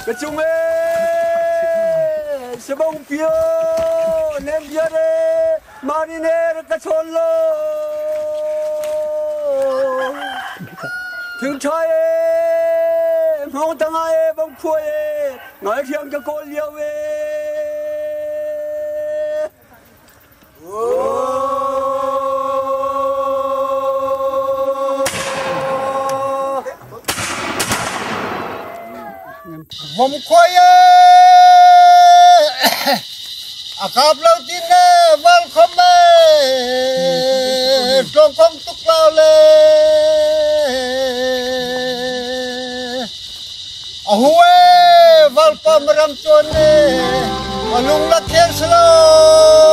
Kecunge sebong pio nem biare mariner kacolo Thượng trai mong tang ai bông khuê nói thiêng cho cô liêu về Mom khuê akap lâu tin welcome trong công tục lao le Huê welcome ram chuan alung la thiang slo